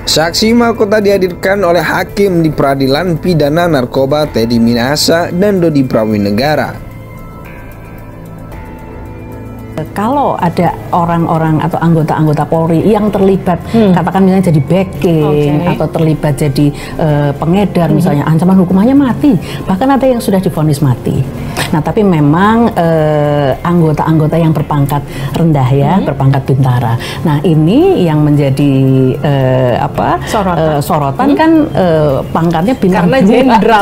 Saksi mahkota dihadirkan oleh hakim di Peradilan Pidana Narkoba Teddy Minahasa dan Dodi Prawinegara. Kalau ada orang-orang atau anggota-anggota Polri yang terlibat, katakan misalnya jadi backing atau terlibat jadi pengedar, misalnya ancaman hukumannya mati, bahkan ada yang sudah divonis mati. Nah, tapi memang anggota-anggota yang berpangkat rendah ya, berpangkat bintara. Nah, ini yang menjadi sorotan kan pangkatnya bintang karena jenderal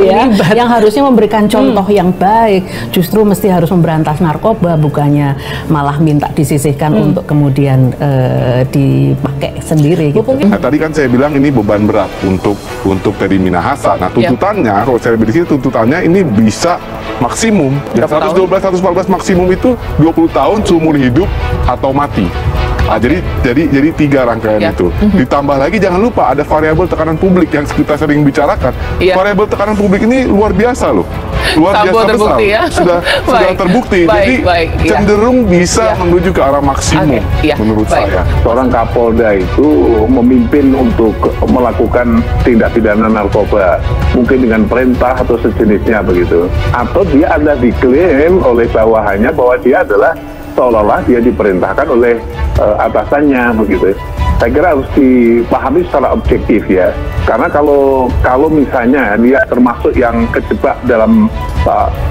ya, yang harusnya memberikan contoh yang baik, justru mesti harus memberantas narkoba, bukannya malah minta disisihkan untuk kemudian dipakai sendiri gitu. Nah, tadi kan saya bilang ini beban berat untuk Teddy Minahasa. Nah, tuntutannya kalau saya lihat di sini tuntutannya ini bisa maksimum. Ya, 112 114 maksimum itu 20 tahun seumur hidup atau mati. Nah, jadi 3 rangkaian itu. Ditambah lagi jangan lupa ada variabel tekanan publik yang kita sering bicarakan. Variabel tekanan publik ini luar biasa loh. Luar biasa besar. Ya? Sudah terbukti. Jadi cenderung bisa menuju ke arah maksimum menurut saya. Seorang Kapolda itu memimpin untuk melakukan tindak pidana narkoba, mungkin dengan perintah atau sejenisnya begitu. Atau dia ada diklaim oleh bawahannya bahwa dia adalah seolah-olah dia diperintahkan oleh atasannya begitu. Saya kira harus dipahami secara objektif ya, karena kalau misalnya dia termasuk yang kejebak dalam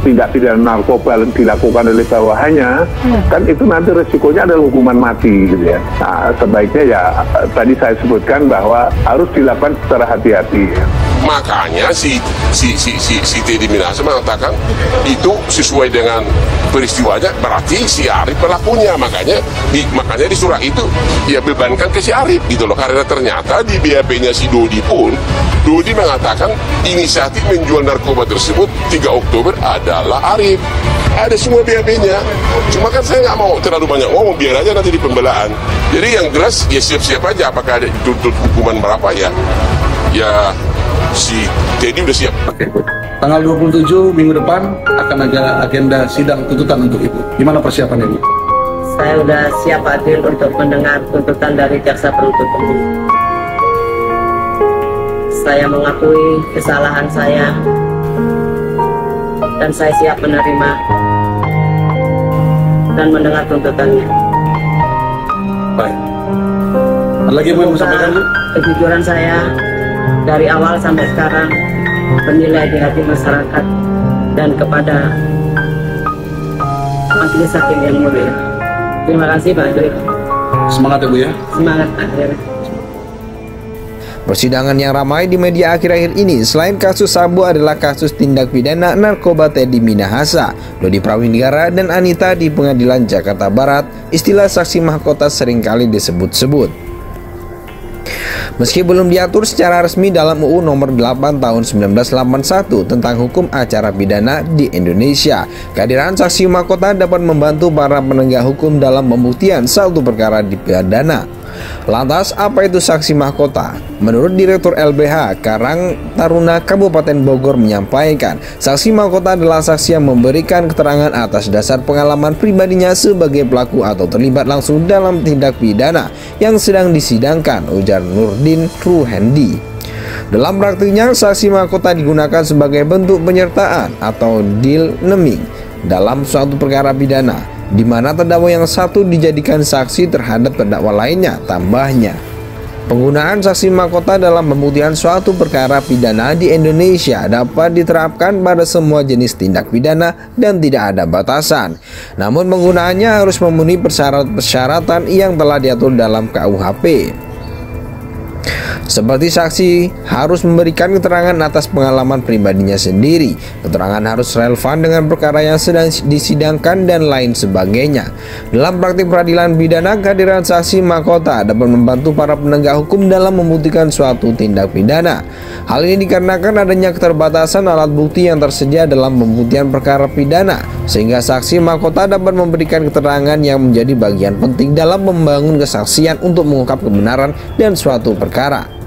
tindak pidana narkoba yang dilakukan oleh bawahannya, kan itu nanti resikonya adalah hukuman mati gitu ya. Nah, sebaiknya ya tadi saya sebutkan bahwa harus dilakukan secara hati-hati. Makanya si Teddy Minahasa mengatakan itu sesuai dengan peristiwanya, berarti si Arif pelakunya. Makanya di surat itu ya bebankan ke si Arif gitu loh, karena ternyata di BAP-nya si Dodi pun, Dodi mengatakan inisiatif menjual narkoba tersebut 3 Oktober adalah Arif. Ada semua BAP-nya. Cuma kan saya nggak mau terlalu banyak ngomong, biar aja nanti di pembelaan. Jadi yang jelas ya siap-siap aja, apakah ada dituntut hukuman berapa ya si Teddy udah siap. Tanggal 27 minggu depan akan ada agenda sidang tuntutan untuk Ibu. Gimana persiapannya, Bu? Saya udah siap hadir untuk mendengar tuntutan dari jaksa penuntut umum. Saya mengakui kesalahan saya dan saya siap menerima dan mendengar tuntutannya. Baik. Ada lagi yang mau disampaikan, Bu? Kejujuran saya dari awal sampai sekarang bernilai di hati masyarakat dan kepada majelis hakim yang mulia. Terima kasih Pak Dwi. Semangat ya Bu ya. Semangat akhir. Persidangan yang ramai di media akhir-akhir ini selain kasus Sambo adalah kasus tindak pidana narkoba Teddy Minahasa, Dodi Prawinegara, dan Anita di Pengadilan Jakarta Barat. Istilah saksi mahkota seringkali disebut-sebut. Meski belum diatur secara resmi dalam UU Nomor 8 Tahun 1981 tentang hukum acara pidana di Indonesia, kehadiran saksi mahkota dapat membantu para penegak hukum dalam pembuktian suatu perkara di pidana. Lantas, apa itu saksi mahkota? Menurut Direktur LBH Karang Taruna Kabupaten Bogor menyampaikan, saksi mahkota adalah saksi yang memberikan keterangan atas dasar pengalaman pribadinya sebagai pelaku atau terlibat langsung dalam tindak pidana yang sedang disidangkan, ujar Nurdin Ruhendi. Dalam praktiknya, saksi mahkota digunakan sebagai bentuk penyertaan atau deal neming dalam suatu perkara pidana, di mana terdakwa yang satu dijadikan saksi terhadap terdakwa lainnya. Tambahnya, penggunaan saksi mahkota dalam pembuktian suatu perkara pidana di Indonesia dapat diterapkan pada semua jenis tindak pidana dan tidak ada batasan. Namun penggunaannya harus memenuhi persyaratan yang telah diatur dalam KUHP. Seperti saksi harus memberikan keterangan atas pengalaman pribadinya sendiri, keterangan harus relevan dengan perkara yang sedang disidangkan, dan lain sebagainya. Dalam praktik peradilan pidana, kehadiran saksi mahkota dapat membantu para penegak hukum dalam membuktikan suatu tindak pidana. Hal ini dikarenakan adanya keterbatasan alat bukti yang tersedia dalam pembuktian perkara pidana, sehingga saksi mahkota dapat memberikan keterangan yang menjadi bagian penting dalam membangun kesaksian untuk mengungkap kebenaran dan suatu perkara.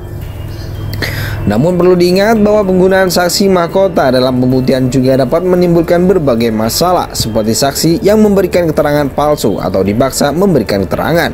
Namun perlu diingat bahwa penggunaan saksi mahkota dalam pembuktian juga dapat menimbulkan berbagai masalah, seperti saksi yang memberikan keterangan palsu atau dipaksa memberikan keterangan,